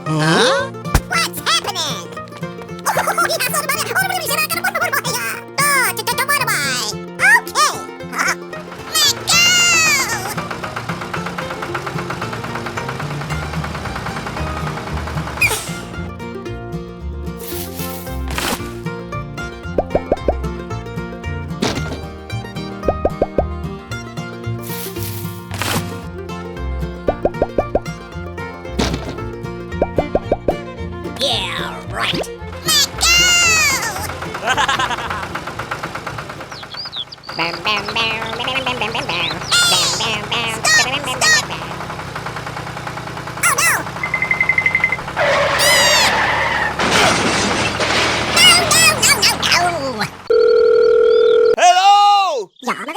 Huh? What's happening? Yeah, right. Let go! Bam, bam, bam, bam, bam, bam, bam, bam, bam. Bam, bam, bam, bam, bam, bam, bam, bam. Oh no! No, no, no, no, no! Hello! Ja, maar